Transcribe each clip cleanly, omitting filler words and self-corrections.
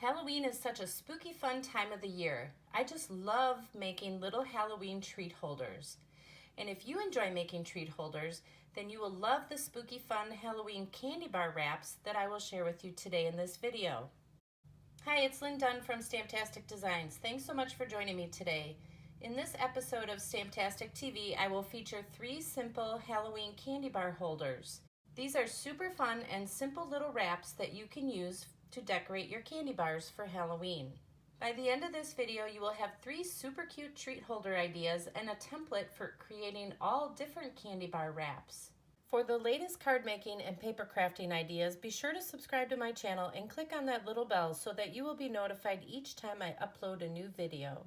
Halloween is such a spooky fun time of the year. I just love making little Halloween treat holders. And if you enjoy making treat holders, then you will love the spooky fun Halloween candy bar wraps that I will share with you today in this video. Hi, it's Lynn Dunn from Stamptastic Designs. Thanks so much for joining me today. In this episode of Stamptastic TV, I will feature 3 simple Halloween candy bar holders. These are super fun and simple little wraps that you can use to decorate your candy bars for Halloween. By the end of this video, you will have 3 super cute treat holder ideas and a template for creating all different candy bar wraps. For the latest card making and paper crafting ideas, be sure to subscribe to my channel and click on that little bell so that you will be notified each time I upload a new video.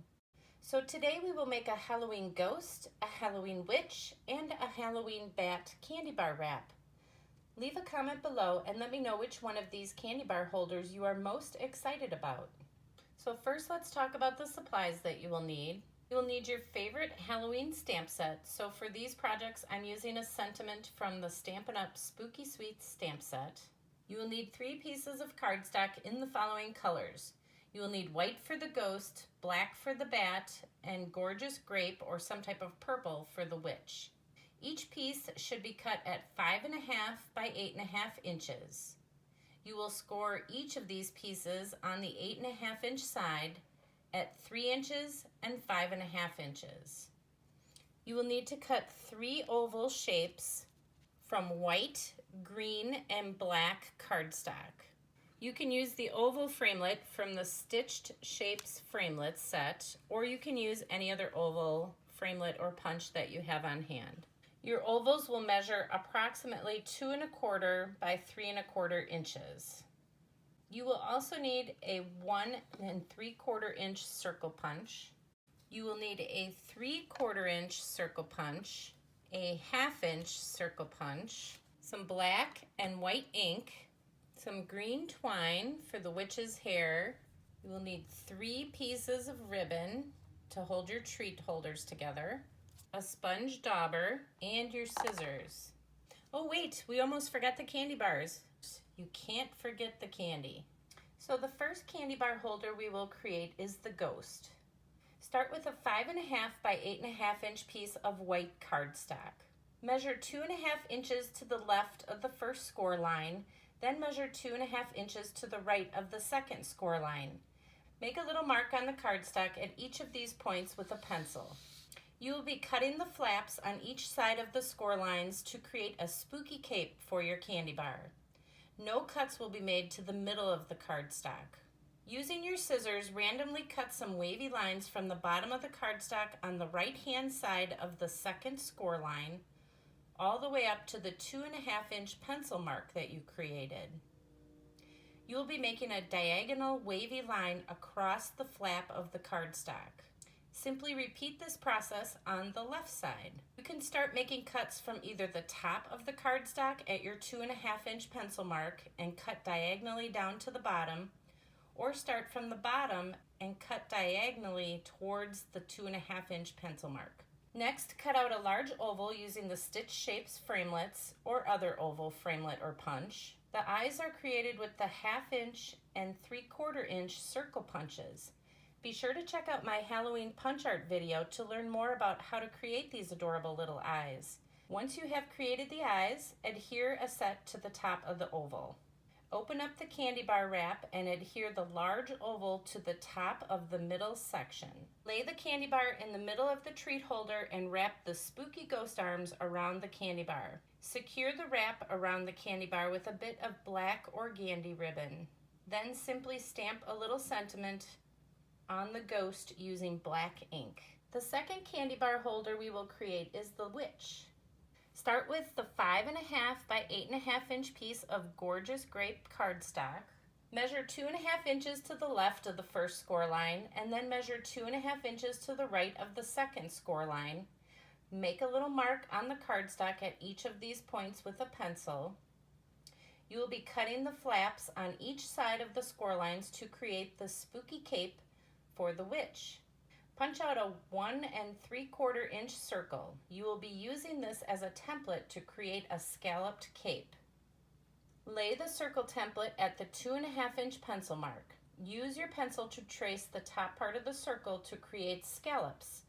So today we will make a Halloween ghost, a Halloween witch, and a Halloween bat candy bar wrap. Leave a comment below and let me know which one of these candy bar holders you are most excited about. So first, let's talk about the supplies that you will need. You will need your favorite Halloween stamp set. So for these projects, I'm using a sentiment from the Stampin' Up! Spooky Sweets stamp set. You will need 3 pieces of cardstock in the following colors. You will need white for the ghost, black for the bat, and gorgeous grape or some type of purple for the witch. Each piece should be cut at 5.5 by 8.5 inches. You will score each of these pieces on the 8.5 inch side at 3 inches and 5.5 inches. You will need to cut 3 oval shapes from white, green, and black cardstock. You can use the oval framelit from the Stitched Shapes framelit set, or you can use any other oval framelit or punch that you have on hand. Your ovals will measure approximately 2.25 by 3.25 inches. You will also need a 1 3/4 inch circle punch. You will need a 3/4 inch circle punch, a 1/2 inch circle punch, some black and white ink, some green twine for the witch's hair. You will need 3 pieces of ribbon to hold your treat holders together, a sponge dauber, and your scissors. Oh wait, we almost forgot the candy bars. You can't forget the candy. So the first candy bar holder we will create is the ghost. Start with a 5.5 by 8.5 inch piece of white cardstock. Measure 2.5 inches to the left of the first score line, then measure 2.5 inches to the right of the second score line. Make a little mark on the cardstock at each of these points with a pencil. You will be cutting the flaps on each side of the score lines to create a spooky cape for your candy bar. No cuts will be made to the middle of the cardstock. Using your scissors, randomly cut some wavy lines from the bottom of the cardstock on the right-hand side of the second score line, all the way up to the 2.5 inch pencil mark that you created. You will be making a diagonal wavy line across the flap of the cardstock. Simply repeat this process on the left side. You can start making cuts from either the top of the cardstock at your 2.5 inch pencil mark and cut diagonally down to the bottom, or start from the bottom and cut diagonally towards the 2.5 inch pencil mark. Next, cut out a large oval using the Stitched Shapes framelits or other oval framelit or punch. The eyes are created with the 1/2 inch and 3/4 inch circle punches. Be sure to check out my Halloween punch art video to learn more about how to create these adorable little eyes. Once you have created the eyes, adhere a set to the top of the oval. Open up the candy bar wrap and adhere the large oval to the top of the middle section. Lay the candy bar in the middle of the treat holder and wrap the spooky ghost arms around the candy bar. Secure the wrap around the candy bar with a bit of black organdy ribbon. Then simply stamp a little sentiment on the ghost using black ink. The second candy bar holder we will create is the witch. Start with the 5.5 by 8.5 inch piece of gorgeous grape cardstock. Measure 2.5 inches to the left of the first score line and then measure 2.5 inches to the right of the second score line. Make a little mark on the cardstock at each of these points with a pencil. You will be cutting the flaps on each side of the score lines to create the spooky cape for the witch. Punch out a 1 3/4 inch circle. You will be using this as a template to create a scalloped cape. Lay the circle template at the 2.5 inch pencil mark. use your pencil to trace the top part of the circle to create scallops.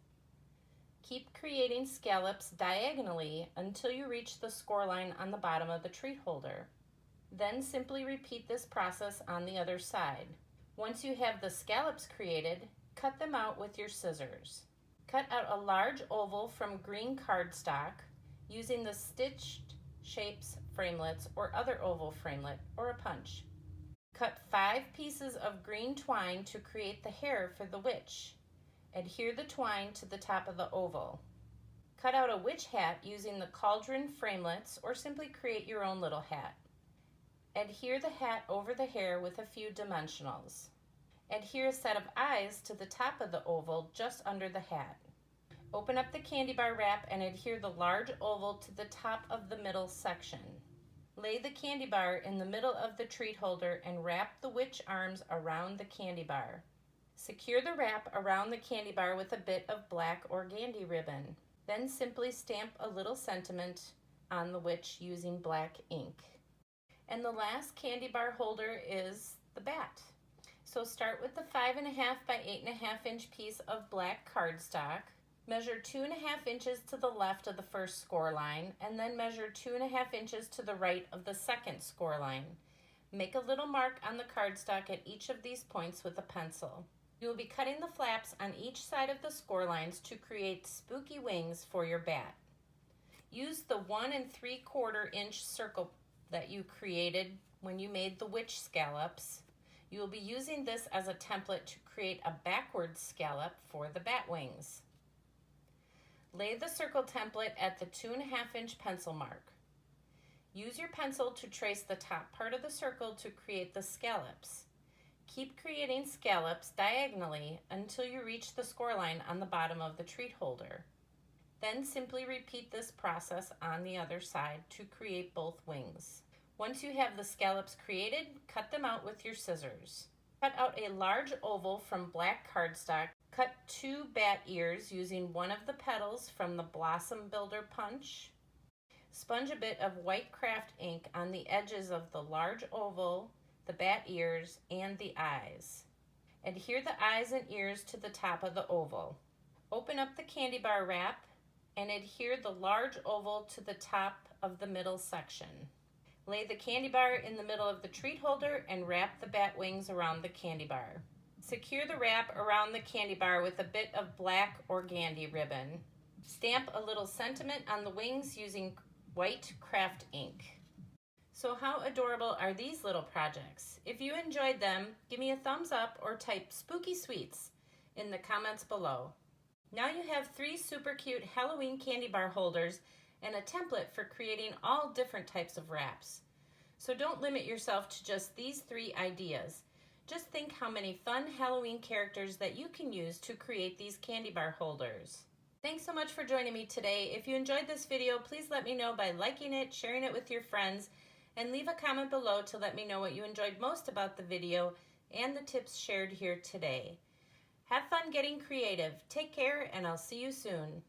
Keep creating scallops diagonally until you reach the score line on the bottom of the treat holder. Then simply repeat this process on the other side. Once you have the scallops created, cut them out with your scissors. Cut out a large oval from green cardstock using the stitched shapes framelits or other oval framelit or a punch. Cut 5 pieces of green twine to create the hair for the witch. Adhere the twine to the top of the oval. Cut out a witch hat using the cauldron framelits or simply create your own little hat. Adhere the hat over the hair with a few dimensionals. Adhere a set of eyes to the top of the oval just under the hat. Open up the candy bar wrap and adhere the large oval to the top of the middle section. Lay the candy bar in the middle of the treat holder and wrap the witch arms around the candy bar. Secure the wrap around the candy bar with a bit of black organdy ribbon. Then simply stamp a little sentiment on the witch using black ink. And the last candy bar holder is the bat. So start with the 5.5 by 8.5 inch piece of black cardstock. Measure 2.5 inches to the left of the first score line and then measure 2.5 inches to the right of the second score line. Make a little mark on the cardstock at each of these points with a pencil. You will be cutting the flaps on each side of the score lines to create spooky wings for your bat. Use the 1 3/4 inch circle that you created when you made the witch scallops. You will be using this as a template to create a backwards scallop for the bat wings. Lay the circle template at the 2.5 inch pencil mark. Use your pencil to trace the top part of the circle to create the scallops. Keep creating scallops diagonally until you reach the score line on the bottom of the treat holder. Then simply repeat this process on the other side to create both wings. Once you have the scallops created, cut them out with your scissors. Cut out a large oval from black cardstock. Cut 2 bat ears using one of the petals from the Blossom Builder punch. Sponge a bit of white craft ink on the edges of the large oval, the bat ears, and the eyes. Adhere the eyes and ears to the top of the oval. Open up the candy bar wrap and adhere the large oval to the top of the middle section. Lay the candy bar in the middle of the treat holder and wrap the bat wings around the candy bar. Secure the wrap around the candy bar with a bit of black organdy ribbon. Stamp a little sentiment on the wings using white craft ink. So how adorable are these little projects? If you enjoyed them, give me a thumbs up or type spooky sweets in the comments below. Now you have 3 super cute Halloween candy bar holders and a template for creating all different types of wraps. So don't limit yourself to just these 3 ideas. Just think how many fun Halloween characters that you can use to create these candy bar holders. Thanks so much for joining me today. If you enjoyed this video, please let me know by liking it, sharing it with your friends, and leave a comment below to let me know what you enjoyed most about the video and the tips shared here today. Have fun getting creative. Take care, and I'll see you soon.